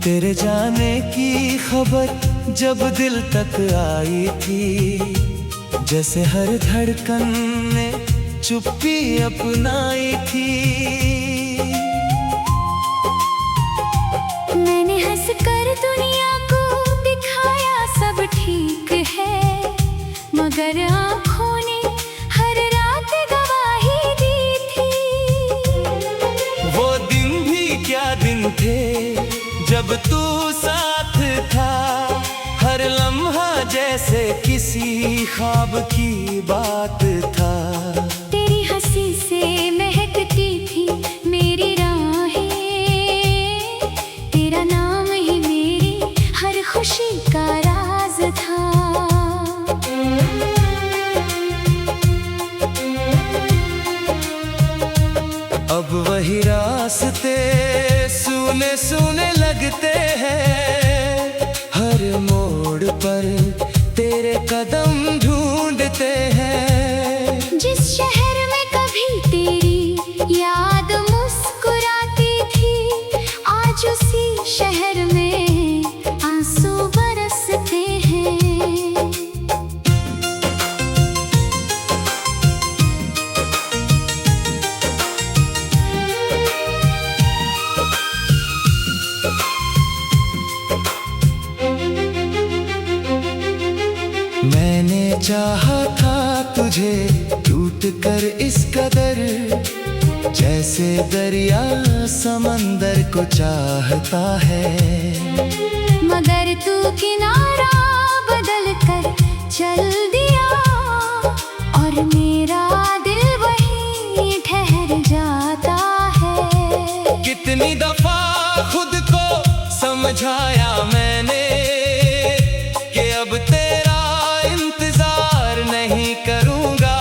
तेरे जाने की खबर जब दिल तक आई थी, जैसे हर धड़कन ने चुप्पी अपनाई थी। मैंने हंसकर दुनिया को दिखाया सब ठीक है, मगर आँखों ने हर रात गवाही दी थी। वो दिन भी क्या दिन थे जब तू साथ था, हर लम्हा जैसे किसी ख्वाब की बात था। तेरी हंसी से महकती थी मेरी राहें, तेरा नाम ही मेरी हर खुशी का राज था। अब वही रास्ते सुने सुने लगते हैं, हर मोड़ पर तेरे कदम ढूंढते हैं। जिस शहर में कभी तेरी याद मुस्कुराती थी, आज उसी शहर में आंसू बरसते हैं। मैंने चाहा था तुझे टूट कर इस कदर, जैसे दरिया समंदर को चाहता है। मगर तू किनारा बदल कर चल दिया, और मेरा दिल वहीं ठहर जाता है। कितनी दफा खुद को समझाया मैंने कि अब तेरा इंतजार नहीं करूंगा,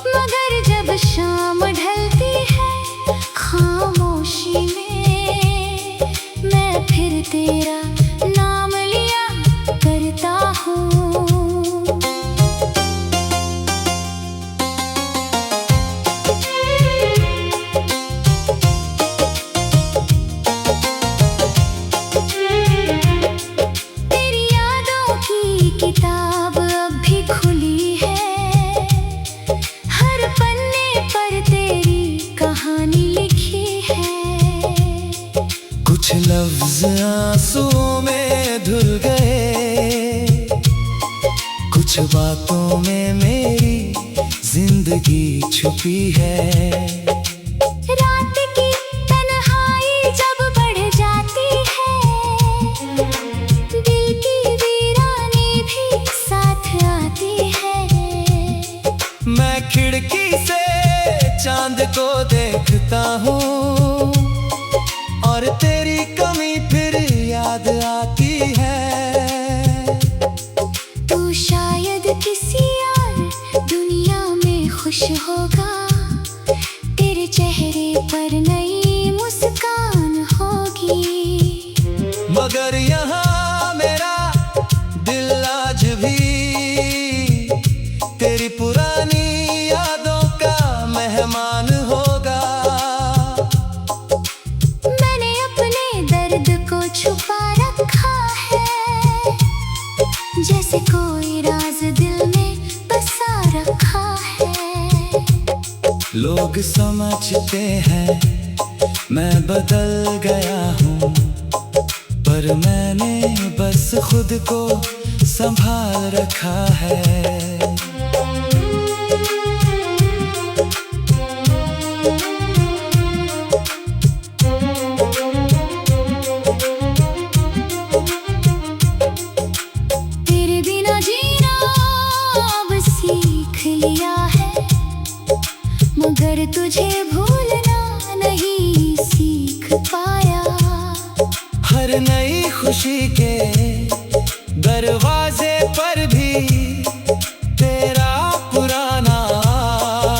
मगर जब शाम ढलती है खामोशी में, मैं फिर तेरा नाम लिया करता हूँ। तेरी यादों की किताब अब भी खुली है, हर पन्ने पर तेरी कहानी लिखी है। कुछ लफ्ज आंसुओं में धुल गए, कुछ बातों में मेरी जिंदगी छुपी है। रात की तन्हाई जब बढ़ जाती है, दिल की वीरानी भी साथ आती है। मैं खिड़की से चांद को देखता हूँ, और तेरी कमी फिर याद आती है। तू शायद किसी और दुनिया में खुश होगा, तेरे चेहरे पर नई मुस्कान होगी। मगर यहाँ मेरा दिल आज भी तेरी पुरानी यादों का मेहमान होगा। मैंने अपने दर्द को छुपा रखा है, जैसे कोई राज दिल में बसा रखा है। लोग समझते हैं मैं बदल गया हूँ, पर मैंने बस खुद को संभाल रखा है। तेरे बिना जीना अब सीख लिया है, मगर तुझे भूलना नहीं सीख पाया। हर नई खुशी के दरवाजे पर भी तेरा पुराना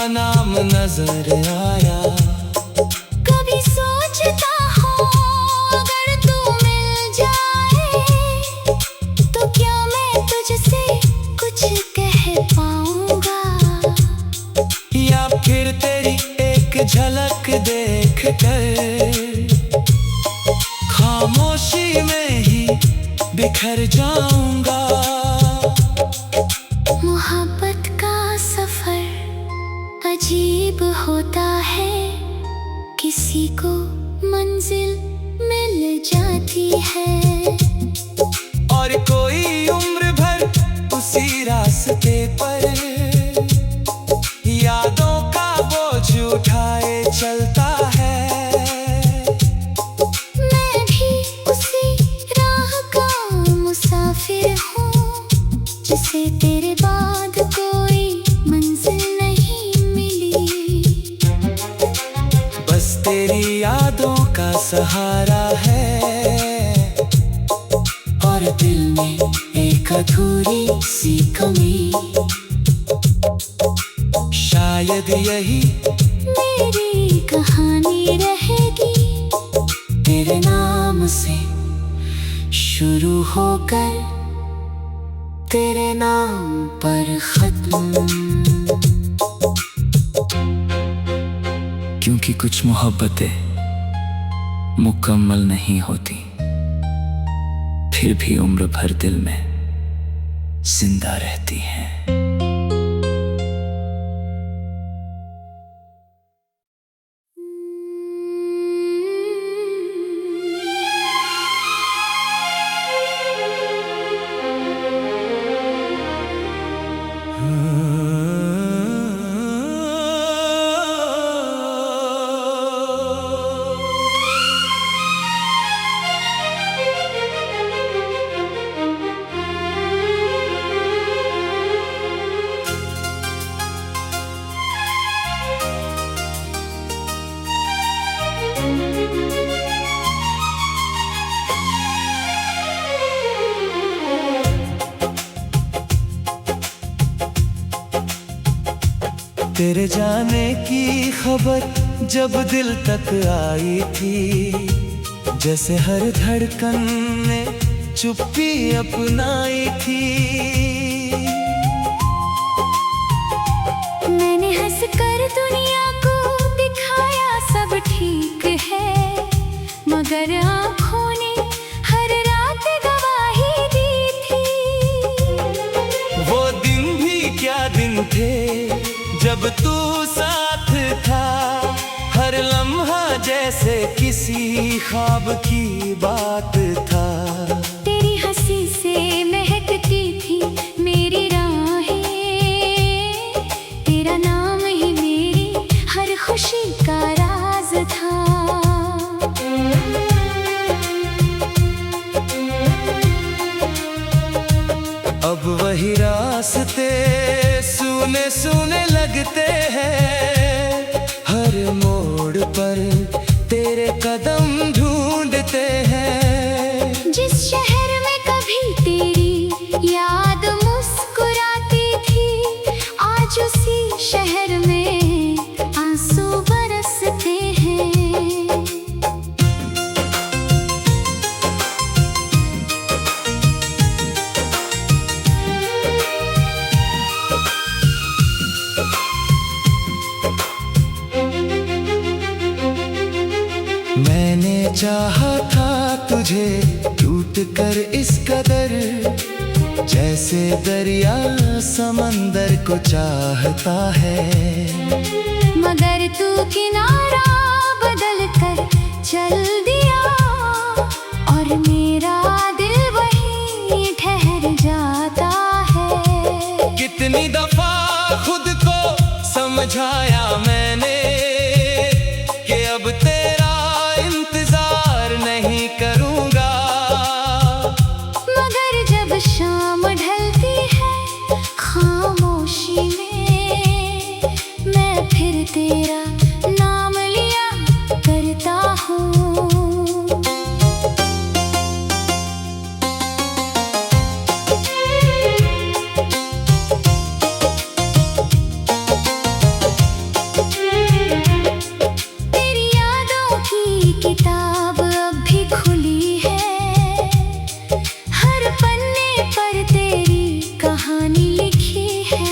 नाम नजर आया। कभी सोचता हूँ अगर तू मिल जाए, तो क्या मैं तुझसे कुछ कह पाऊंगा, या फिर तेरी एक झलक देख कर बिखर जाऊंगा। मोहब्बत का सफर अजीब होता है, किसी को मंजिल मिल जाती है और कोई उम्र भर उसी रास्ते पर यादों का बोझ उठाए चलता है। मैं भी उसी राह का मुसाफिर हूँ, जिसे तेरे बाद कोई मंजिल नहीं मिली। बस तेरी यादों का सहारा है और दिल में एक अधूरी सी कमी। शायद यही मेरी कहानी रहेगी, तेरे नाम से शुरू होकर तेरे नाम पर खत्म। क्योंकि कुछ मोहब्बतें मुकम्मल नहीं होती, फिर भी उम्र भर दिल में जिंदा रहती हैं। तेरे जाने की खबर जब दिल तक आई थी, जैसे हर धड़कन ने चुप्पी अपनाई थी। मैंने हंसकर दुनिया को दिखाया सब ठीक है, मगर आँखों ने हर रात गवाही दी थी। वो दिन भी क्या दिन थे जब तू साथ था, हर लम्हा जैसे किसी ख्वाब की बात था। तेरी हंसी से महकती थी मेरी राहें, तेरा नाम ही मेरी हर खुशी का राज था। अब वही रास्ते सूने सूने लगते हैं, हर मोड़ पर तेरे कदम ढूंढते हैं। जिस शहर में कभी तेरी याद मुस्कुराती थी, आज उसी शहर में आंसू बरसते हैं। मैंने चाहा था तुझे टूट कर इस कदर, जैसे दरिया समंदर को चाहता है। मगर तू किनारा बदल कर चल दिया, और मेरा दिल वहीं ठहर जाता है। कितनी दफा खुद को समझाया मैंने कि अब तेरा इंतजार नहीं करूंगा, मगर जब शाम ढलती है खामोशी में, मैं फिर तेरा नाम लिया करता हूँ। तेरी यादों की किताब अब भी खुली है, हर पन्ने पर तेरी कहानी लिखी है।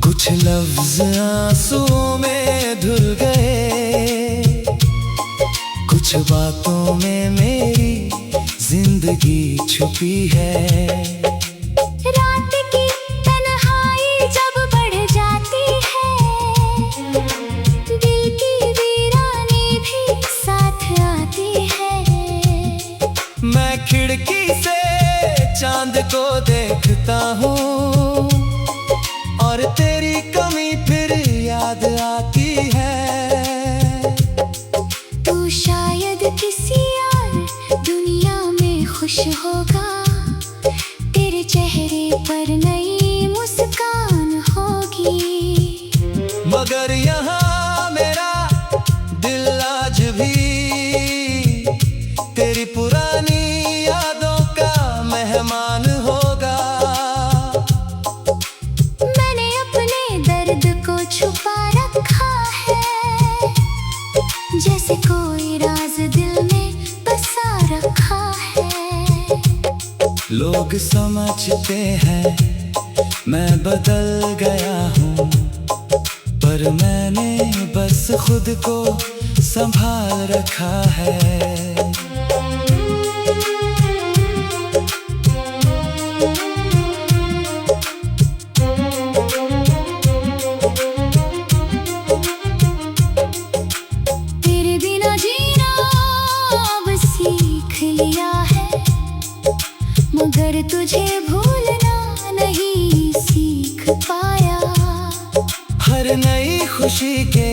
कुछ लफ्ज आंसुओं में धुल गए, कुछ बातों में मेरी जिंदगी जिंदगी छुपी है। रात की तन्हाई जब बढ़ जाती है, दिल की वीरानी भी साथ आती है। मैं खिड़की से चांद को देखता हूँ और तेरी कमी फिर याद आती है। तू शायद किसी और दुनिया में खुश होगा, तेरे चेहरे पर नई मुस्कान होगी। मगर यहाँ मेरा दिल आज भी तेरी पुरानी यादों का मेहमान होगा। मैंने अपने दर्द को छुपा रखा है, जैसे कोई राज दिल में बसा रखा है। लोग समझते हैं मैं बदल गया हूँ, पर मैंने बस खुद को संभाल रखा है। तेरे बिना जीना अब सीख लिया है, मगर तुझे भूलना नहीं सीख पाया। हर नई खुशी के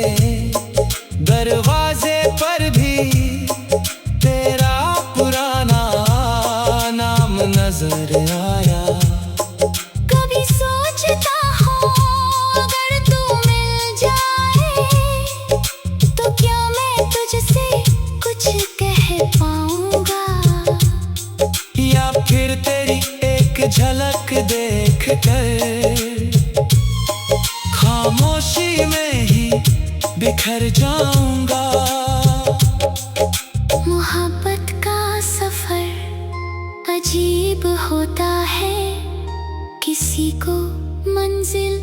दरवाजे पर भी तेरा पुराना नाम नजर आया। कभी सोचता हूँ अगर तू मिल जाए तो क्या मैं तुझसे कुछ कह पाऊंगा, या फिर तेरी एक झलक देख कर खामोशी में ही बिखर जाऊंगा। मोहब्बत का सफर अजीब होता है, किसी को मंजिल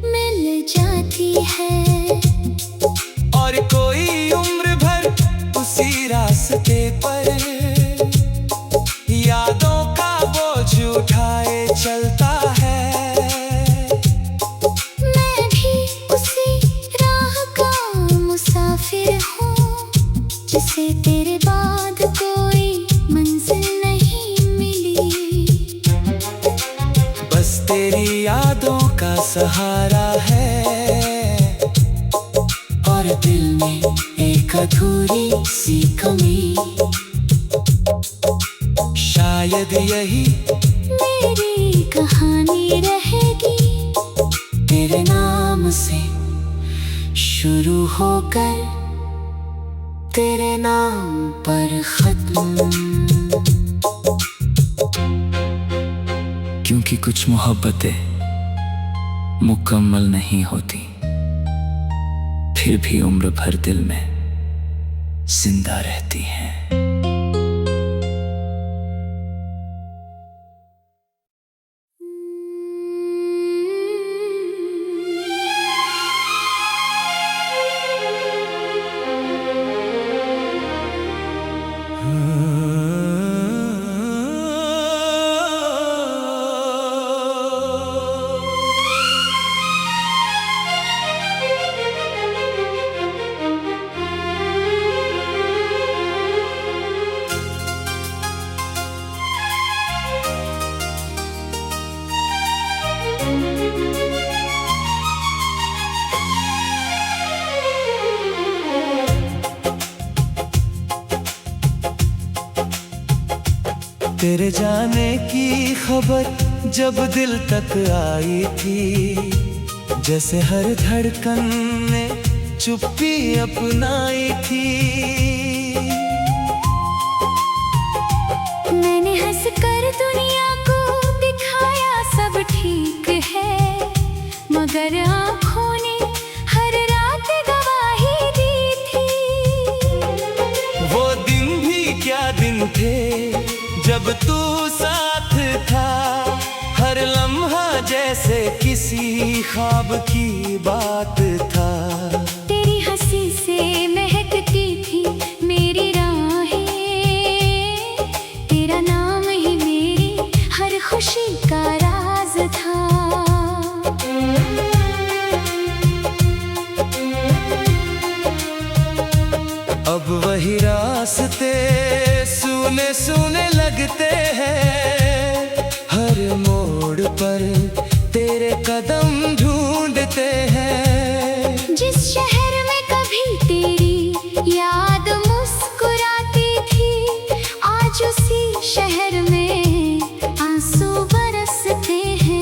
मिल जाती है और कोई उम्र भर उसी रास्ते पर यादों का बोझ उठाए चलता है। मैं भी उसी राह का मुसाफिर हूँ, जिसे तेरे बाद कोई मंजिल नहीं मिली। बस तेरी यादों का सहारा है और दिल में एक अधूरी सी कमी। शायद यही मेरी कहानी रहेगी, तेरे नाम से शुरू होकर तेरे नाम पर खत्म। क्योंकि कुछ मोहब्बतें मुकम्मल नहीं होती, फिर भी उम्र भर दिल में जिंदा रहती हैं। तेरे जाने की खबर जब दिल तक आई थी, जैसे हर धड़कन ने चुप्पी अपनाई थी। मैंने हंसकर दुनिया को दिखाया सब ठीक है, मगर आँखों ने हर रात गवाही दी थी। वो दिन भी क्या दिन थे जब तू साथ था, हर लम्हा जैसे किसी ख्वाब की बात था। तेरी हंसी से महकती थी मेरी राहें, तेरा नाम खुशी का राज था। अब वही रास्ते सूने सूने लगते हैं, हर मोड़ पर तेरे कदम ढूंढते हैं। जिस शहर में कभी तेरी याद मुस्कुराती थी, आज उसी शहर में आंसू बरसते हैं।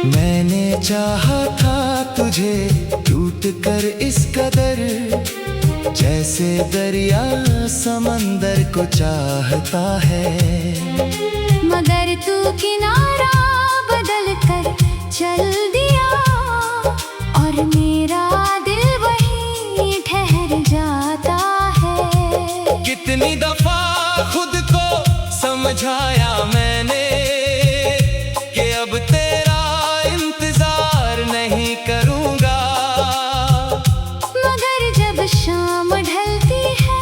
मैंने चाहा था तुझे टूट कर इस कदर, जैसे दरिया समंदर को चाहता है। मगर तू किनारा बदल कर चल दिया, और मेरा दिल वहीं ठहर जाता है। कितनी दफा खुद को समझाया मैंने कि अब तेरा इंतजार नहीं करूंगा, मगर जब शाम ढलती है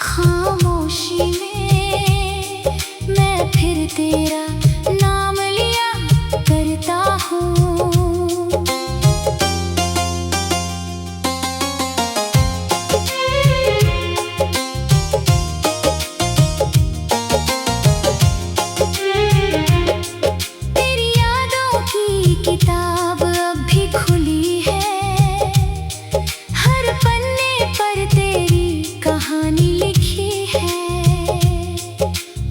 खामोशी में, मैं फिर तेरा नाम लिया करता हूँ। तेरी यादों की किताब अब भी खुली है, हर पन्ने पर तेरी कहानी लिखी है।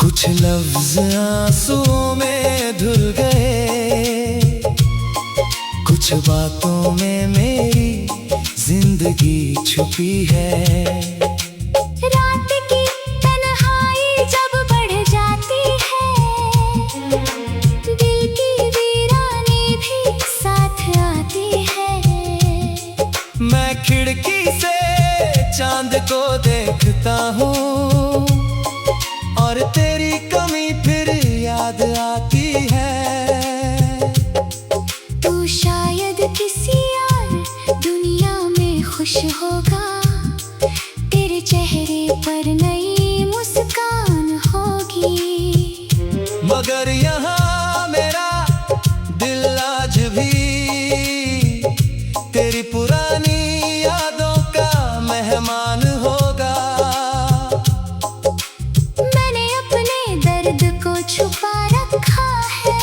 कुछ लफ्ज आंसुओं में धुल गए, कुछ बातों में मेरी जिंदगी छुपी है। रात की तन्हाई जब बढ़ जाती है, दिल की वीरानी भी साथ आती है। मैं खिड़की से चांद को देखता हूँ, और तेरी कमी फिर याद आती है। तू शायद किसी और दुनिया में खुश होगा, तेरे चेहरे पर नई मुस्कान होगी। मगर यहाँ मेरा दिल आज भी तेरी पुरानी यादों का मेहमान होगा। मैंने अपने दर्द को छुपा रखा है,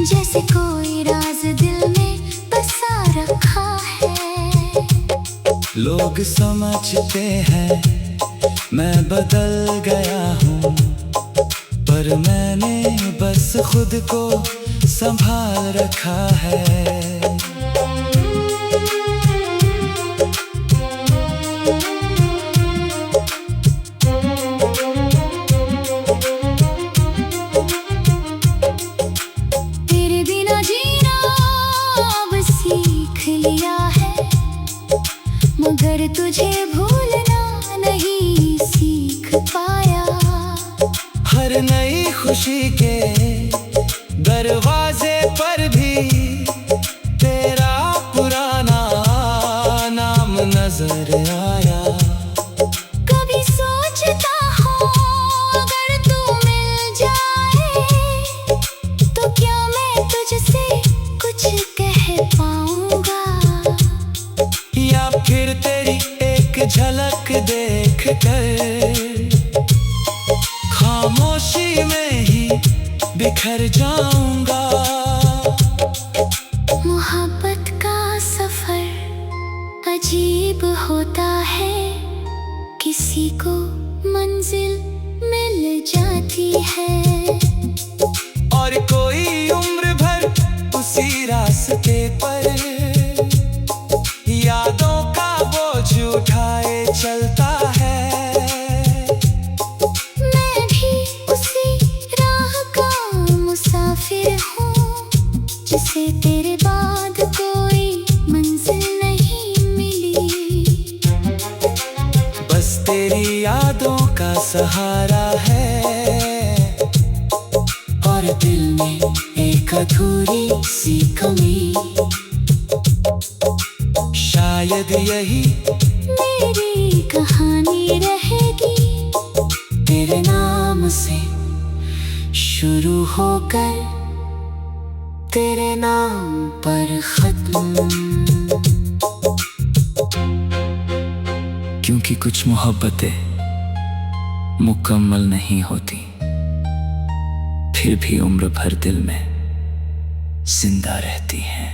जैसे कोई राज दिल में बसा रखा है। लोग समझते हैं मैं बदल गया हूँ, पर मैंने बस खुद को संभाल रखा है। तेरे बिना जीना अब सीख लिया है, मगर तुझे भूलना नहीं सीख पाया। हर नई खुशी के दरवाजे पर भी तेरा पुराना नाम नजर आया। कभी सोचता हूँ अगर तू मिल जाए, तो क्या मैं तुझसे कुछ कह पाऊंगा, या फिर तेरी एक झलक देख कर खामोशी में ही बिखर जाऊंगा। मोहब्बत का सफर अजीब होता है, किसी को मंजिल मिल जाती है, और कोई उम्र भर उसी रास्ते पर यादों का बोझ उठाए चलता है। मैं भी उसी राह का मुसाफिर हूँ, जिसे तेरे बाद कोई मंजिल नहीं मिली। बस तेरी यादों का सहारा है, में एक अधूरी सी कमी, शायद यही मेरी कहानी रहेगी, तेरे नाम से शुरू होकर तेरे नाम पर खत्म। क्योंकि कुछ मोहब्बतें मुकम्मल नहीं होती, फिर भी उम्र भर दिल में जिंदा रहती हैं।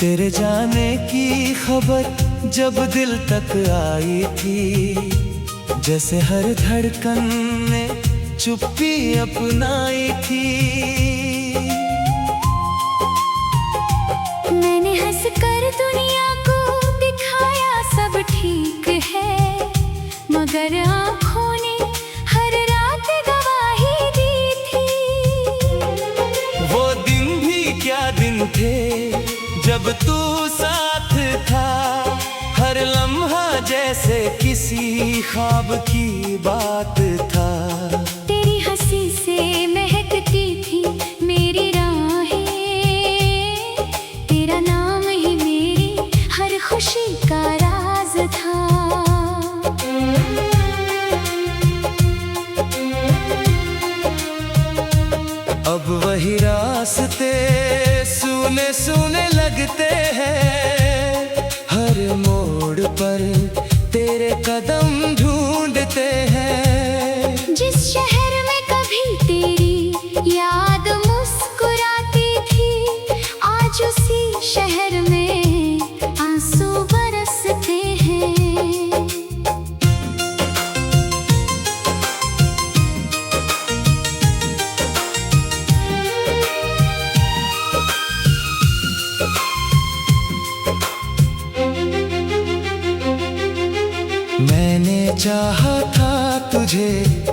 तेरे जाने की खबर जब दिल तक आई थी, जैसे हर धड़कन ने चुप्पी अपनाई थी। मैंने हंसकर दुनिया को दिखाया सब ठीक है, मगर आँखों ने हर रात गवाही दी थी। वो दिन भी क्या दिन थे जब तू साथ था, हर लम्हा जैसे किसी ख्वाब की बात था। तेरी हंसी से महकती थी मेरी राहें, तेरा नाम ही मेरी हर खुशी का राज था। अब वही रास्ते सुने सुने लगते हैं, हर मोड़ पर तेरे कदम ढूंढते हैं। जिस शहर में कभी तेरी याद मुस्कुराती थी, आज उसी शहर में आंसू बरसते हैं। मैंने चाहा था तुझे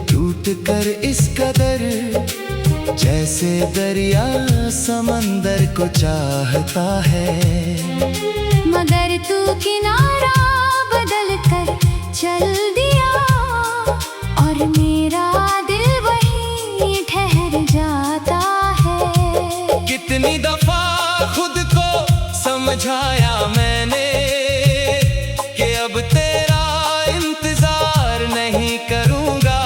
टूट कर इस कदर, जैसे दरिया समंदर को चाहता है। मगर तू किनारा बदल कर चल दिया, और मेरा दिल वहीं ठहर जाता है। कितनी दफा खुद को समझाया मैंने कि अब तेरा इंतजार नहीं करूंगा,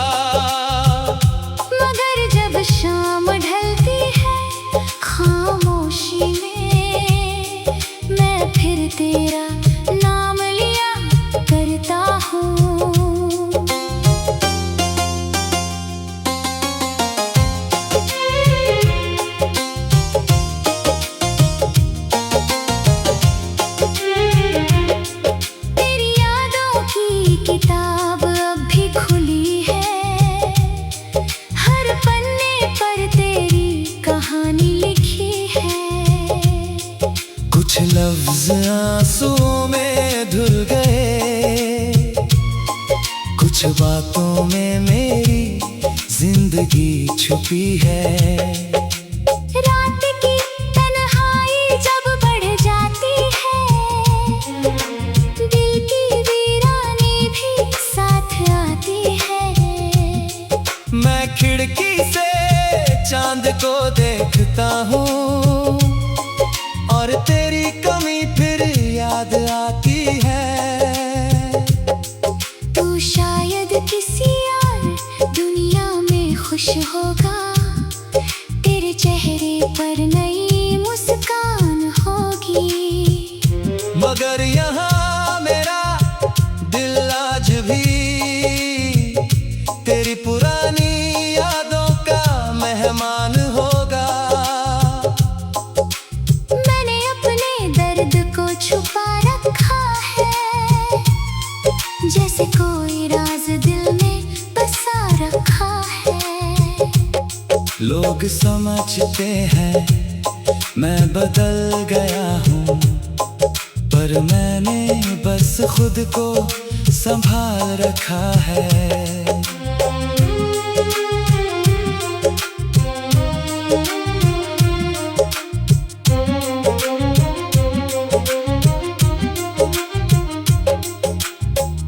मगर जब शाम ढलती है खामोशी में, मैं फिर तेरा नाम लिया करता हूँ। किताब अब भी खुली है, हर पन्ने पर तेरी कहानी लिखी है। कुछ लफ्ज आंसुओं में धुल गए, कुछ बातों में मेरी जिंदगी छुपी है। रात की तन्हाई जब बढ़ जाती है, दिल की वीरानी भी साथ आती है। मैं खिड़की से चांद को देखता हूँ, और तेरी कमी फिर याद आती है। तू शायद किसी और दुनिया में खुश होगा, तेरे चेहरे पर नई मुस्कान होगी। मगर यहाँ मेरा दिल आज भी तेरी पुरानी यादों का लोग समझते हैं मैं बदल गया हूँ, पर मैंने बस खुद को संभाल रखा है।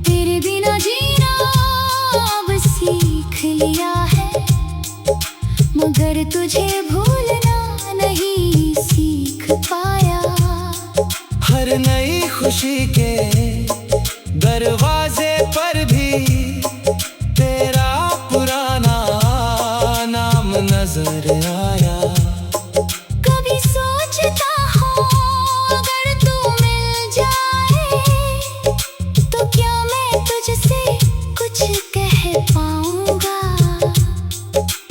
तेरे बिना जीना अब सीख लिया है, मगर तुझे भूलना नहीं सीख पाया। हर नई खुशी के दरवाजे पर भी तेरा पुराना नाम नजर आया। कभी सोचता हूँ अगर तू मिल जाए तो क्या मैं तुझसे कुछ कह पाऊंगा,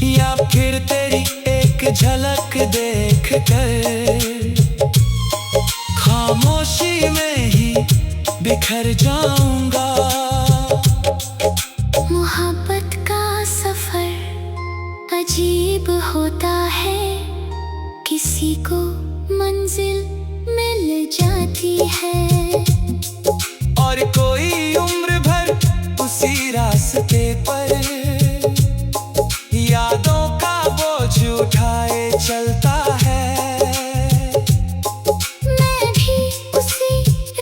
या फिर तेरी एक झलक देख कर खामोशी में ही बिखर जाऊंगा। मोहब्बत का सफर अजीब होता है, किसी को मंजिल मिल जाती है और कोई उम्र भर उसी रास्ते पर यादों का बोझ उठाए चलता है। मैं भी उसी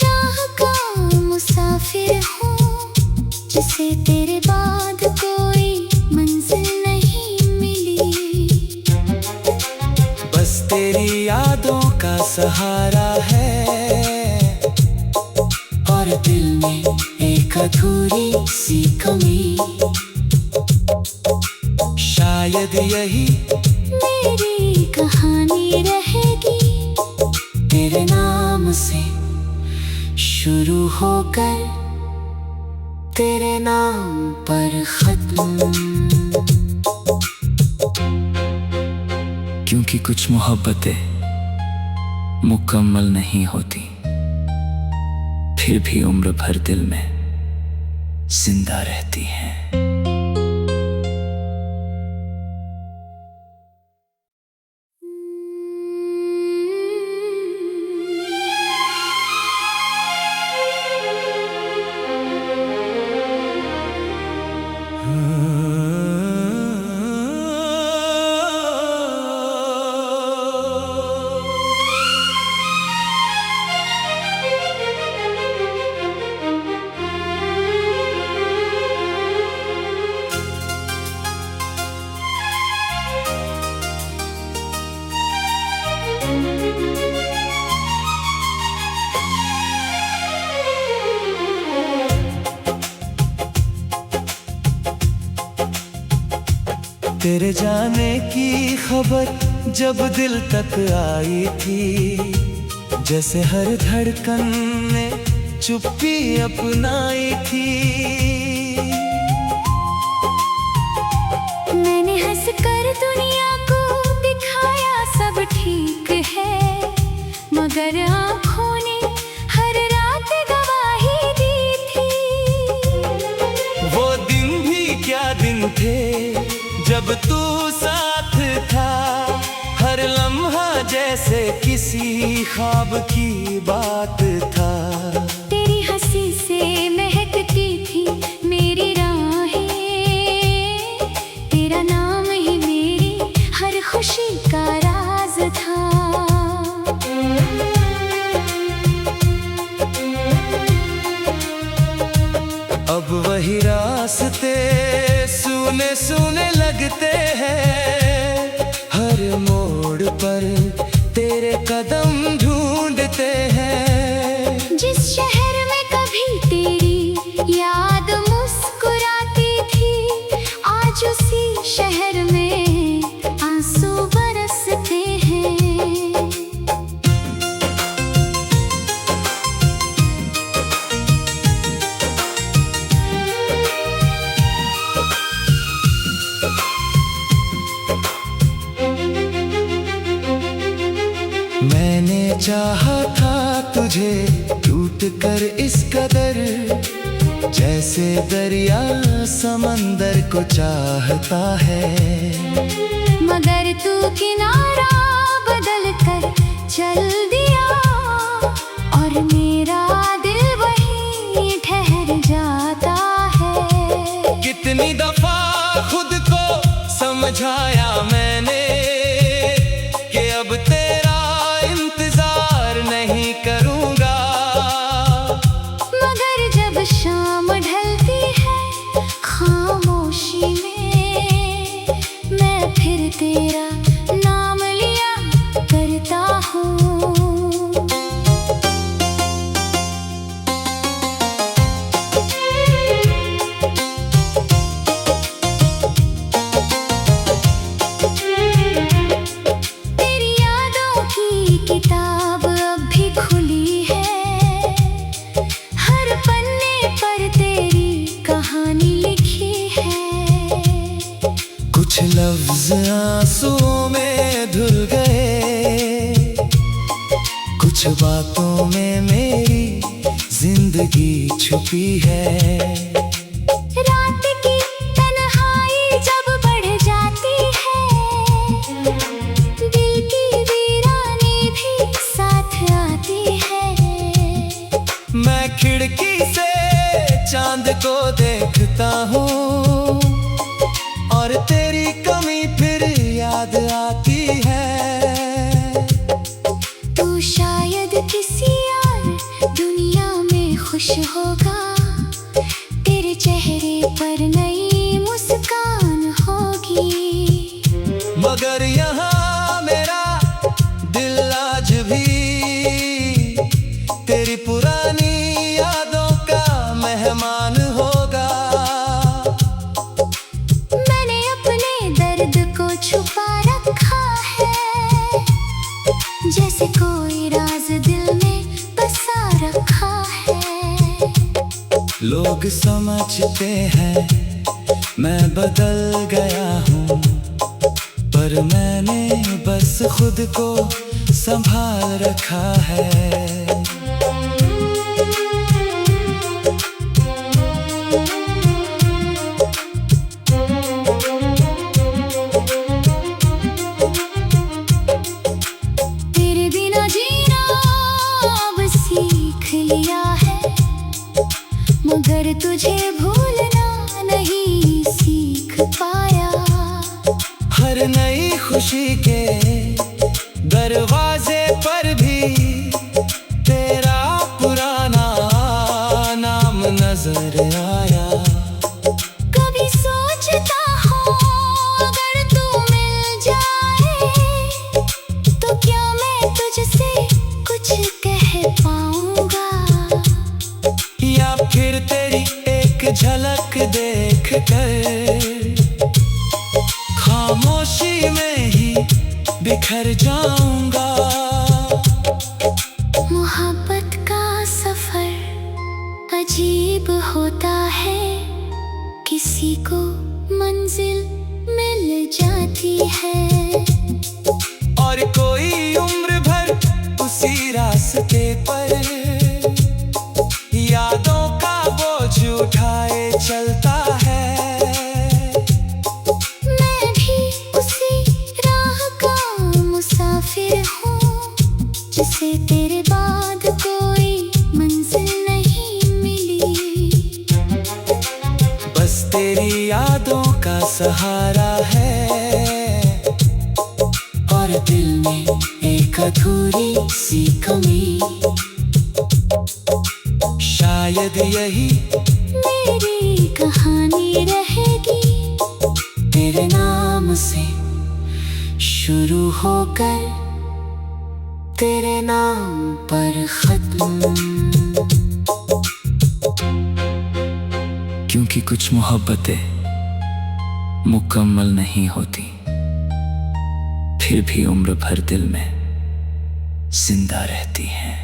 राह का मुसाफिर हूँ, जिसे तेरे बाद कोई मंजिल नहीं मिली। बस तेरी यादों का सहारा है और दिल में एक अधूरी सी कमी। शायद यही मेरी कहानी रहेगी, तेरे नाम से शुरू होकर तेरे नाम पर खत्म। क्योंकि कुछ मोहब्बतें मुकम्मल नहीं होती, फिर भी उम्र भर दिल में जिंदा रहती हैं। तेरे जाने की खबर जब दिल तक आई थी, जैसे हर धड़कन ने चुप्पी अपनाई थी। मैंने हंसकर दुनिया को दिखाया सब ठीक है, मगर आँखों ने हर रात गवाही दी थी। वो दिन भी क्या दिन थे जब तू साथ था, हर लम्हा जैसे किसी ख्वाब की बात था। तेरी हंसी से महकती थी मेरी राहें, तेरा नाम ही मेरी हर खुशी का राज था। अब वही रास्ते सूने सूने लगते हैं, हर मोड़ पर तेरे कदम ढूंढते हैं। जिस शहर में कभी तेरी याद मुस्कुराती थी, आज उसी शहर में आंसू बरसते हैं। मैंने चाहा था तुझे टूट कर इस कदर, जैसे दरिया समंदर को चाहता है। मगर तू किनारा बदल कर चल दिया, और मेरा दिल वहीं ठहर जाता है। कितनी दफा खुद को समझाया मैंने कि अब तेरा इंतजार नहीं करूंगा, मगर जब शाम ढलती है खामोशी में, मैं फिर तेरा नाम लिया करता हूँ। तेरी यादों की किताब अब भी खुली है, हर पन्ने पर तेरी कहानी लिखी है। कुछ लफ्ज आंसुओं में धुल गए, कुछ बातों में मेरी जिंदगी छुपी है। रात की तन्हाई जब बढ़ जाती है, दिल की वीरानी भी साथ आती है। मैं खिड़की से चांद को देखता हूँ, और तेरी कमी फिर याद आती है। तू शायद किसी और दुनिया में खुश होगा, तेरे चेहरे पर नई मुस्कान होगी, मगर यहाँ मेरा दिल आज भी तेरी पुरानी यादों का मेहमान होगा। मैंने अपने दर्द को छुपा रखा है, जैसे कोई राज दिल में बसा रखा है। लोग समझते हैं मैं बदल गया हूँ, पर मैंने बस खुद को संभाल रखा है। तेरे बिना जीना अब सीख लिया है, मगर तुझे भूलना नहीं सीख पाया। हर नई खुशी के दरवाजे पर भी तेरा पुराना नाम नजर आया। कभी सोचता हूँ अगर तू मिल जाए, तो क्या मैं तुझसे कुछ कह पाऊंगा, या फिर तेरी एक झलक देख कर खामोशी में ही बिखर जाऊंगा। मोहब्बत का सफर अजीब होता है, किसी को मंजिल मिल जाती है, और कोई उम्र भर उसी रास्ते पर यादों का बोझ उठाए चलता है। मैं भी उसी राह का मुसाफिर हूँ, जिसे तेरे बाद कोई मंजिल नहीं मिली। बस तेरी यादों का सहारा है, और दिल में एक अधूरी सी कमी। शायद यही मेरी कहानी रहेगी, तेरे नाम से शुरू होकर तेरे नाम पर खत्म। क्योंकि कुछ मोहब्बतें मुकम्मल नहीं होती, फिर भी उम्र भर दिल में जिंदा रहती हैं।